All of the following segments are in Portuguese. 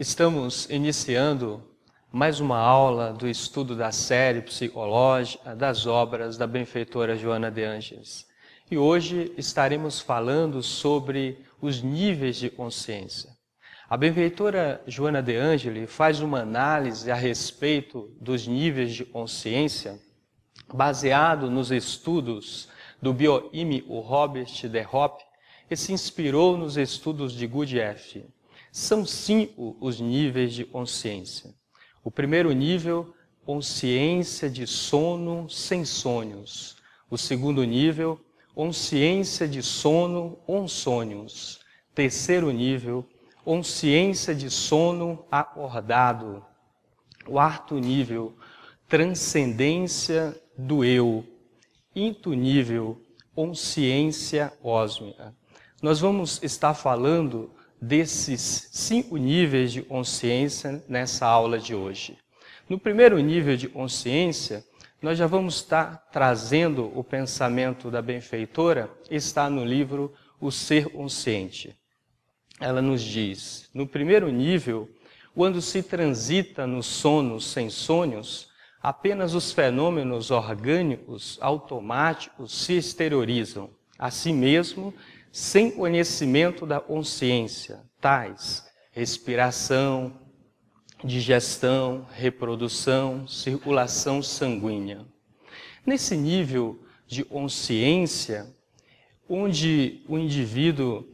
Estamos iniciando mais uma aula do estudo da série psicológica das obras da benfeitora Joana de Ângeles. E hoje estaremos falando sobre os níveis de consciência. A benfeitora Joana de Ângeles faz uma análise a respeito dos níveis de consciência baseado nos estudos do bioquímico Robert de Hoppe e se inspirou nos estudos de Gurdjieff. São 5 os níveis de consciência. O primeiro nível, consciência de sono sem sonhos. O segundo nível, consciência de sono com sonhos. Terceiro nível, consciência de sono acordado. Quarto nível, transcendência do eu. Quinto nível, consciência cósmica. Nós vamos estar falando desses 5 níveis de consciência nessa aula de hoje. No primeiro nível de consciência, nós já vamos estar trazendo o pensamento da benfeitora, está no livro O Ser Consciente. Ela nos diz, no primeiro nível, quando se transita no sono sem sonhos, apenas os fenômenos orgânicos automáticos se exteriorizam, a si mesmo, sem conhecimento da consciência, tais respiração, digestão, reprodução, circulação sanguínea. Nesse nível de consciência, onde o indivíduo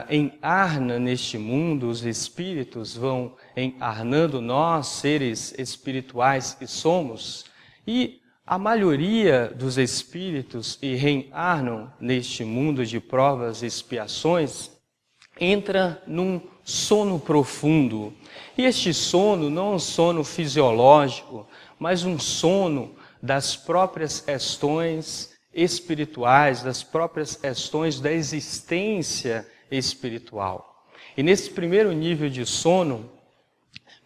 encarna neste mundo, os espíritos vão encarnando nós, seres espirituais que somos, e a maioria dos espíritos que reencarnam neste mundo de provas e expiações entra num sono profundo. E este sono não é um sono fisiológico, mas um sono das próprias questões espirituais, das próprias questões da existência espiritual. E nesse primeiro nível de sono,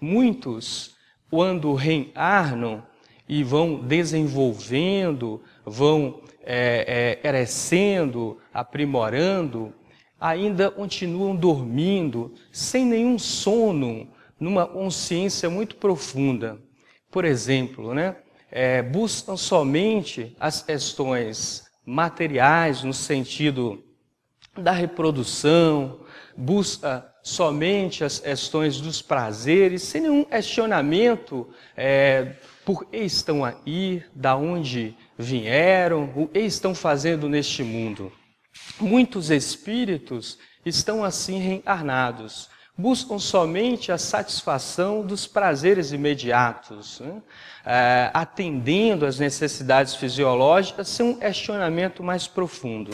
muitos, quando reencarnam, e vão desenvolvendo, vão crescendo, aprimorando, ainda continuam dormindo, sem nenhum sono, numa consciência muito profunda. Por exemplo, buscam somente as questões materiais, no sentido da reprodução, busca somente as questões dos prazeres, sem nenhum questionamento por que estão aí, da onde vieram, o que estão fazendo neste mundo. Muitos espíritos estão assim reencarnados, buscam somente a satisfação dos prazeres imediatos, atendendo às necessidades fisiológicas sem um questionamento mais profundo.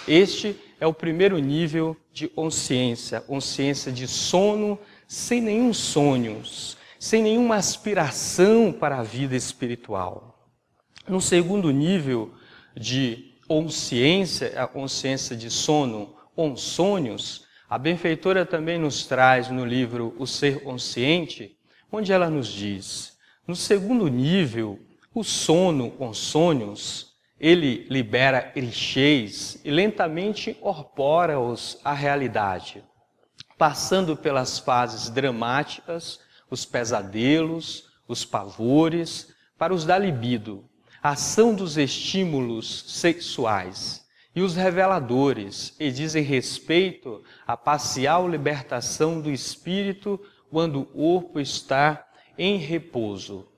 Este é o primeiro nível de consciência, consciência de sono sem nenhum sonhos, sem nenhuma aspiração para a vida espiritual. No segundo nível de consciência, a consciência de sono com sonhos, a benfeitora também nos traz no livro O Ser Consciente, onde ela nos diz, no segundo nível, o sono com sonhos, ele libera clichês e lentamente incorpora-os à realidade, passando pelas fases dramáticas, os pesadelos, os pavores, para os da libido, a ação dos estímulos sexuais e os reveladores, e dizem respeito à parcial libertação do espírito quando o corpo está em repouso.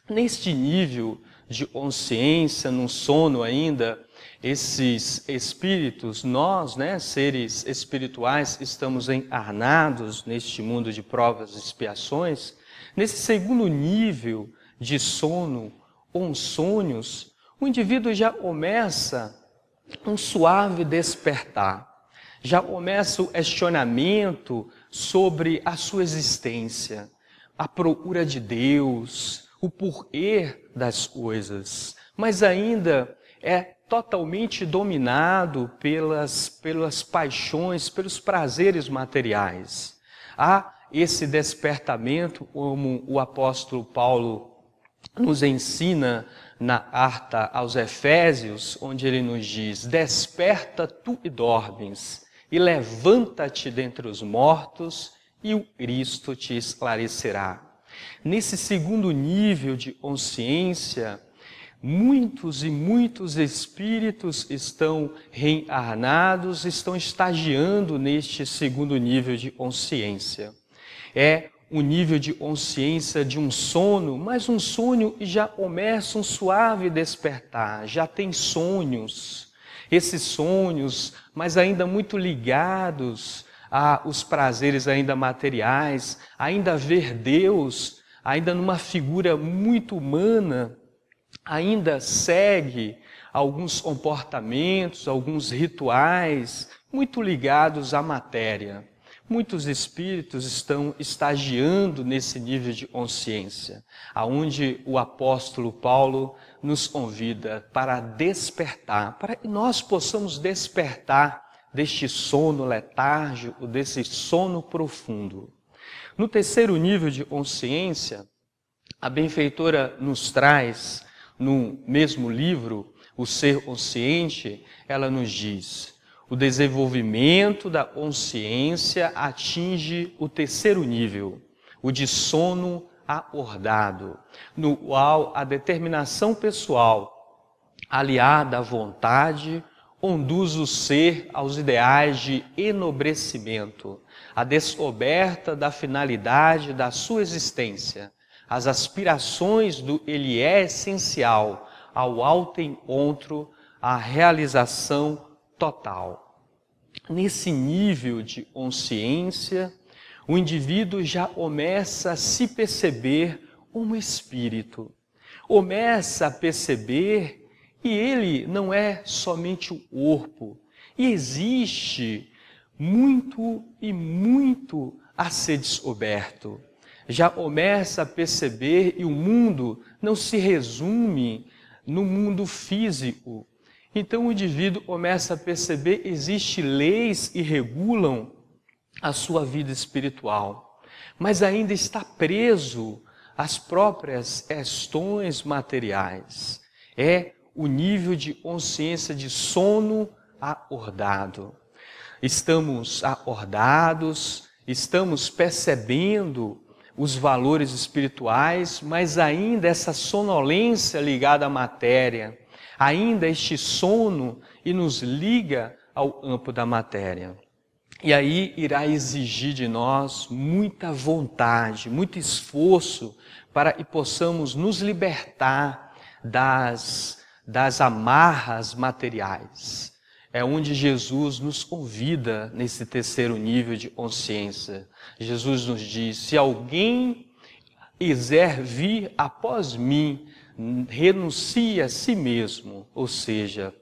Neste nível de consciência, num sono ainda, esses espíritos, nós, seres espirituais, estamos encarnados neste mundo de provas e expiações. Nesse segundo nível de sono ou sonhos, o indivíduo já começa um suave despertar, já começa o questionamento sobre a sua existência, a procura de Deus, o porquê das coisas, mas ainda é totalmente dominado pelas paixões, pelos prazeres materiais. Há esse despertamento, como o apóstolo Paulo nos ensina na carta aos Efésios, onde ele nos diz: desperta tu e dormes, e levanta-te dentre os mortos, e o Cristo te esclarecerá. Nesse segundo nível de consciência, muitos e muitos espíritos estão reencarnados, estão estagiando neste segundo nível de consciência. É o nível de consciência de um sono, mas um sonho já começa um suave despertar, já tem sonhos. Esses sonhos, mas ainda muito ligados aos prazeres ainda materiais, ainda ver Deus, ainda numa figura muito humana, ainda segue alguns comportamentos, alguns rituais muito ligados à matéria. Muitos espíritos estão estagiando nesse nível de consciência, aonde o apóstolo Paulo nos convida para despertar, para que nós possamos despertar deste sono letárgico, desse sono profundo. No terceiro nível de consciência, a benfeitora nos traz, no mesmo livro, O Ser Consciente, ela nos diz: o desenvolvimento da consciência atinge o terceiro nível, o de sono acordado, no qual a determinação pessoal, aliada à vontade, conduz o ser aos ideais de enobrecimento, a descoberta da finalidade da sua existência, as aspirações do ele é essencial ao alto encontro, à realização total. Nesse nível de consciência, o indivíduo já começa a se perceber como espírito, começa a perceber que ele não é somente o corpo, e existe muito e muito a ser descoberto. Já começa a perceber que o mundo não se resume no mundo físico. Então o indivíduo começa a perceber que existem leis que regulam a sua vida espiritual, mas ainda está preso às próprias questões materiais. É o nível de consciência de sono acordado. Estamos acordados, estamos percebendo os valores espirituais, mas ainda essa sonolência ligada à matéria, ainda este sono e nos liga ao campo da matéria. E aí irá exigir de nós muita vontade, muito esforço para que possamos nos libertar das amarras materiais. É onde Jesus nos convida nesse terceiro nível de consciência. Jesus nos diz: se alguém quiser vir após mim, renuncie a si mesmo, ou seja,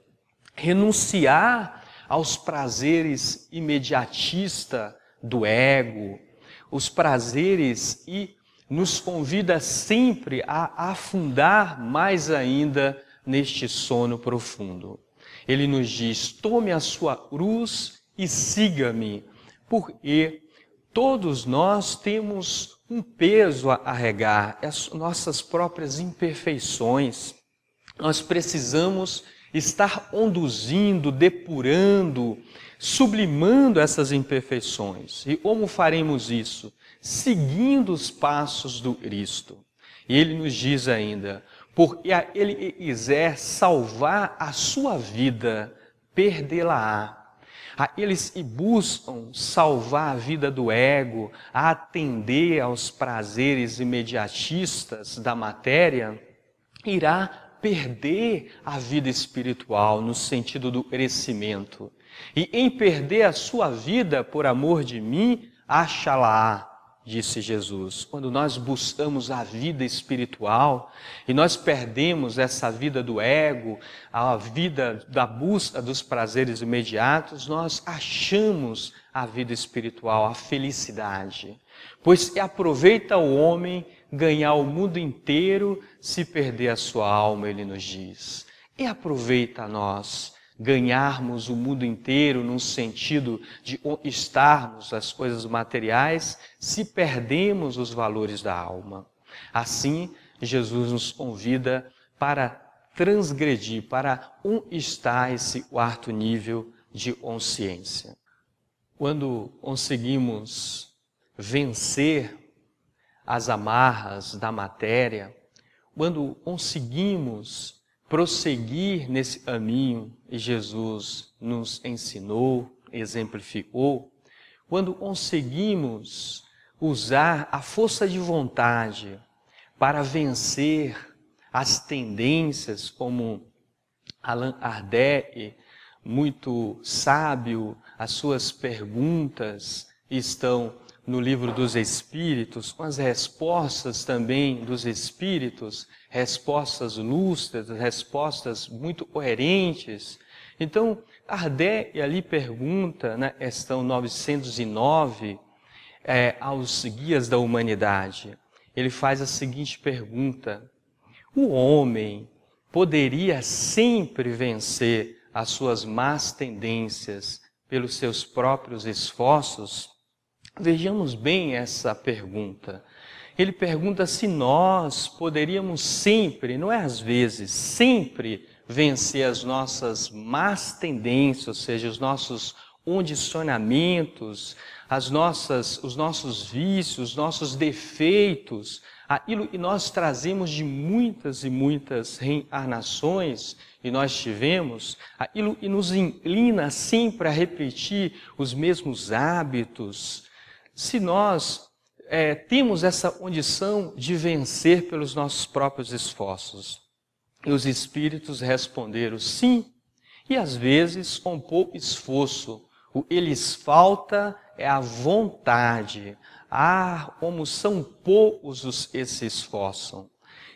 renunciar aos prazeres imediatistas do ego, os prazeres, e nos convida sempre a afundar mais ainda neste sono profundo. Ele nos diz: tome a sua cruz e siga-me, porque todos nós temos um peso a carregar, as nossas próprias imperfeições. Nós precisamos estar conduzindo, depurando, sublimando essas imperfeições. E como faremos isso? Seguindo os passos do Cristo. E ele nos diz ainda: porque aquele que quiser salvar a sua vida, perdê-la-á. Aqueles que buscam salvar a vida do ego, a atender aos prazeres imediatistas da matéria, irá perder a vida espiritual no sentido do crescimento. E em perder a sua vida por amor de mim, achá-la-á, disse Jesus. Quando nós buscamos a vida espiritual e nós perdemos essa vida do ego, a vida da busca dos prazeres imediatos, nós achamos a vida espiritual, a felicidade. Pois que aproveita o homem ganhar o mundo inteiro se perder a sua alma, ele nos diz. E aproveita a nós ganharmos o mundo inteiro num sentido de estarmos as coisas materiais, se perdemos os valores da alma. Assim, Jesus nos convida para transgredir, para estar esse quarto nível de consciência. Quando conseguimos vencer as amarras da matéria, quando conseguimos prosseguir nesse caminho que Jesus nos ensinou, exemplificou, quando conseguimos usar a força de vontade para vencer as tendências, como Allan Kardec, muito sábio, as suas perguntas estão no Livro dos Espíritos, com as respostas também dos Espíritos, respostas lúcidas, respostas muito coerentes. Então, Kardec ali pergunta, na questão 909, aos guias da humanidade, ele faz a seguinte pergunta: o homem poderia sempre vencer as suas más tendências pelos seus próprios esforços? Vejamos bem essa pergunta. Ele pergunta se nós poderíamos sempre, não é às vezes, sempre vencer as nossas más tendências, ou seja, os nossos condicionamentos, os nossos vícios, os nossos defeitos, aquilo que nós trazemos de muitas e muitas reencarnações e nós tivemos, aquilo que nos inclina sempre a repetir os mesmos hábitos. Se nós temos essa condição de vencer pelos nossos próprios esforços. E os espíritos responderam sim, e às vezes com pouco esforço. O que lhes falta é a vontade. Como são poucos os que se esforçam.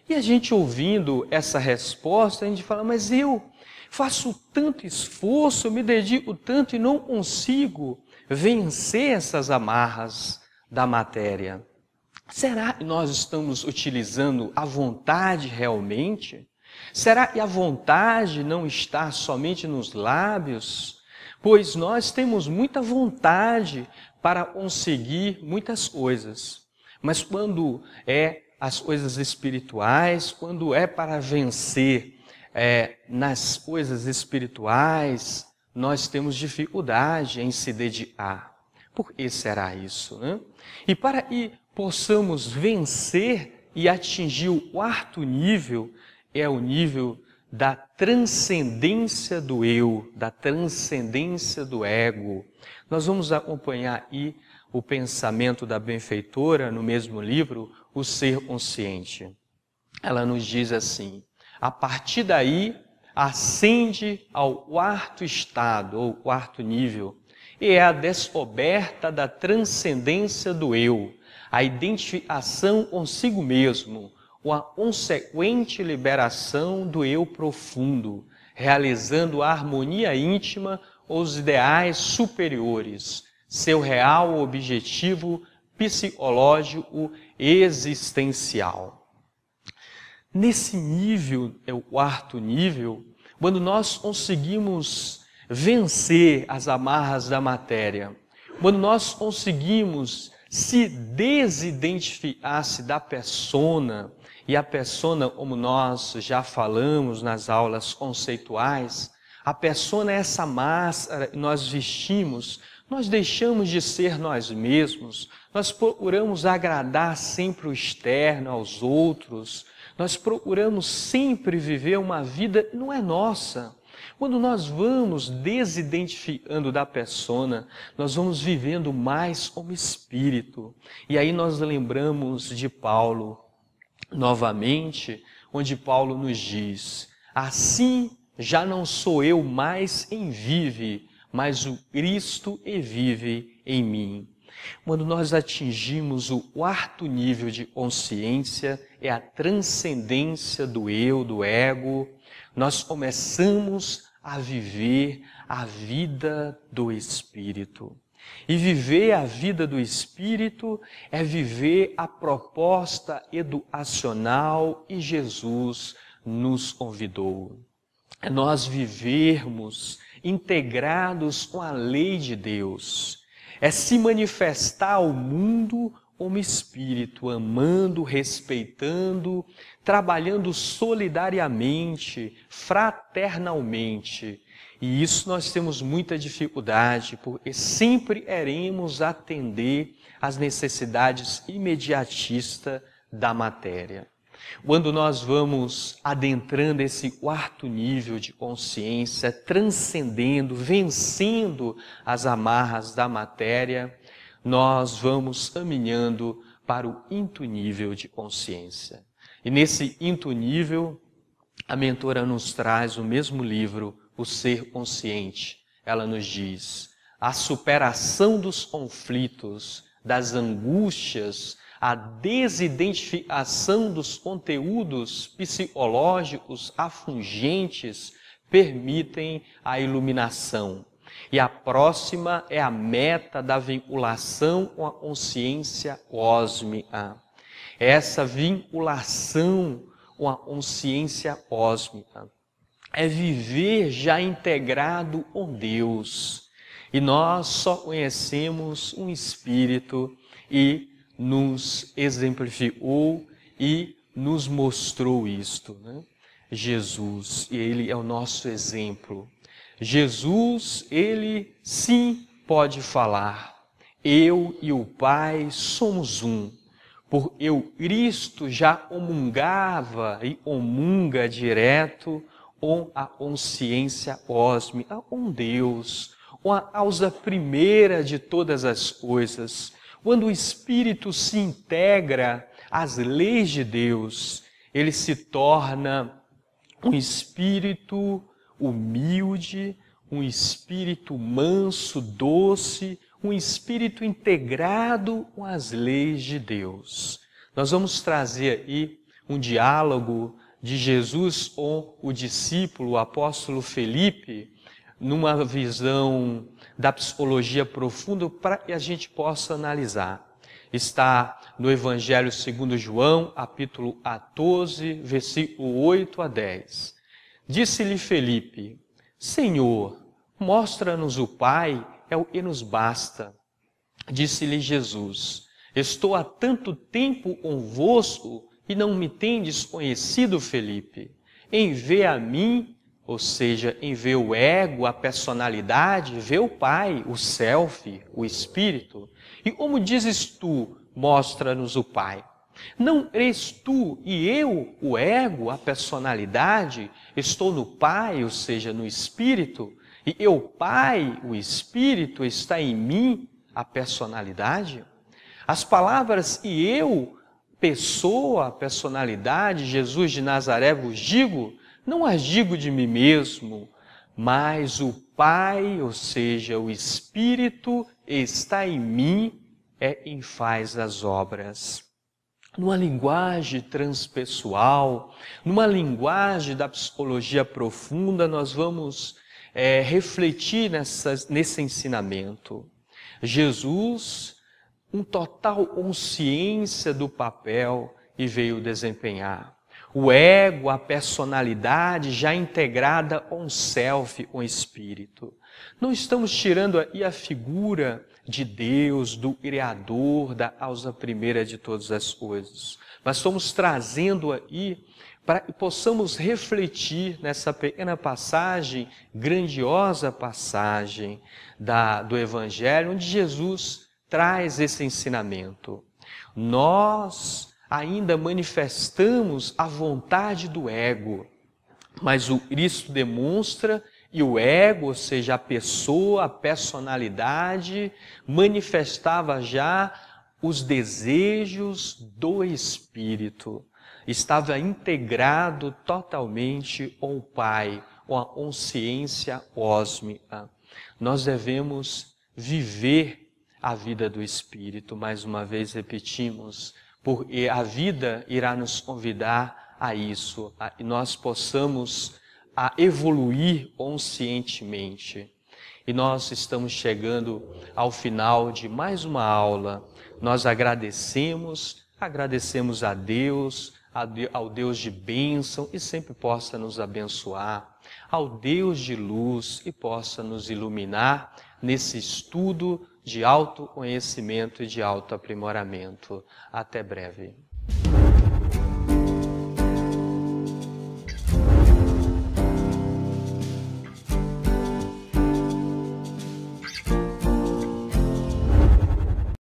E a gente ouvindo essa resposta, a gente fala, mas eu faço tanto esforço, eu me dedico tanto e não consigo vencer essas amarras da matéria. Será que nós estamos utilizando a vontade realmente? Será que a vontade não está somente nos lábios? Pois nós temos muita vontade para conseguir muitas coisas. Mas quando é as coisas espirituais, quando é para vencer nas coisas espirituais, nós temos dificuldade em se dedicar. Por que será isso, né? E para que possamos vencer e atingir o quarto nível, é o nível da transcendência do eu, da transcendência do ego. Nós vamos acompanhar aí o pensamento da benfeitora no mesmo livro, O Ser Consciente. Ela nos diz assim: a partir daí ascende ao quarto estado, ou quarto nível, e é a descoberta da transcendência do eu, a identificação consigo mesmo, ou a consequente liberação do eu profundo, realizando a harmonia íntima ou os ideais superiores, seu real objetivo psicológico existencial. Nesse nível, é o quarto nível, quando nós conseguimos vencer as amarras da matéria, quando nós conseguimos se desidentificar-se da persona, e a persona, como nós já falamos nas aulas conceituais, a persona é essa máscara que nós vestimos, nós deixamos de ser nós mesmos, nós procuramos agradar sempre o externo aos outros, nós procuramos sempre viver uma vida que não é nossa. Quando nós vamos desidentificando da persona, nós vamos vivendo mais como espírito. E aí nós lembramos de Paulo, novamente, onde Paulo nos diz: assim já não sou eu mais quem vive, mas o Cristo que vive em mim. Quando nós atingimos o quarto nível de consciência, é a transcendência do eu, do ego, nós começamos a viver a vida do Espírito. E viver a vida do Espírito é viver a proposta educacional que Jesus nos convidou. É nós vivermos integrados com a lei de Deus. É se manifestar ao mundo como espírito, amando, respeitando, trabalhando solidariamente, fraternalmente. E isso nós temos muita dificuldade, porque sempre iremos atender às necessidades imediatistas da matéria. Quando nós vamos adentrando esse quarto nível de consciência, transcendendo, vencendo as amarras da matéria, nós vamos caminhando para o quinto nível de consciência. E nesse quinto nível, a mentora nos traz o mesmo livro, O Ser Consciente. Ela nos diz: a superação dos conflitos, das angústias, a desidentificação dos conteúdos psicológicos afligentes permitem a iluminação. E a próxima é a meta da vinculação com a consciência cósmica. Essa vinculação com a consciência cósmica é viver já integrado com Deus. E nós só conhecemos um Espírito e nos exemplificou e nos mostrou isto, né? Jesus, e Ele é o nosso exemplo. Jesus, Ele sim pode falar. Eu e o Pai somos um. Porque o Cristo já comungava e comunga direto com a consciência cósmica, com Deus, com a causa primeira de todas as coisas. Quando o Espírito se integra às leis de Deus, ele se torna um Espírito humilde, um Espírito manso, doce, um Espírito integrado com as leis de Deus. Nós vamos trazer aí um diálogo de Jesus com o discípulo, o apóstolo Felipe, numa visão da psicologia profunda para que a gente possa analisar. Está no Evangelho segundo João, capítulo 14, versículo 8 a 10. Disse-lhe Felipe: Senhor, mostra-nos o Pai, é o que nos basta. Disse-lhe Jesus: Estou há tanto tempo convosco e não me tendes conhecido, Felipe. Em ver a mim, ou seja, em ver o ego, a personalidade, ver o Pai, o self, o Espírito. E como dizes tu, mostra-nos o Pai. Não és tu e eu, o ego, a personalidade, estou no Pai, ou seja, no Espírito, e eu, Pai, o Espírito, está em mim, a personalidade? As palavras e eu, pessoa, personalidade, Jesus de Nazaré vos digo, não as digo de mim mesmo, mas o Pai, ou seja, o Espírito, está em mim, é quem faz as obras. Numa linguagem transpessoal, numa linguagem da psicologia profunda, nós vamos refletir nesse ensinamento. Jesus, com total consciência do papel que veio desempenhar. O ego, a personalidade já integrada com o self, com o espírito. Não estamos tirando aí a figura de Deus, do Criador, da causa primeira de todas as coisas. Mas estamos trazendo aí para que possamos refletir nessa pequena passagem, grandiosa passagem do Evangelho, onde Jesus traz esse ensinamento. Nós ainda manifestamos a vontade do ego, mas o Cristo demonstra e o ego, ou seja, a pessoa, a personalidade, manifestava já os desejos do Espírito. Estava integrado totalmente com o Pai, com a consciência cósmica. Nós devemos viver a vida do Espírito, mais uma vez repetimos, porque a vida irá nos convidar a isso, a que nós possamos a evoluir conscientemente. E nós estamos chegando ao final de mais uma aula. Nós agradecemos a Deus, ao Deus de bênção e sempre possa nos abençoar, ao Deus de luz e possa nos iluminar nesse estudo de autoconhecimento e de autoaprimoramento. Até breve.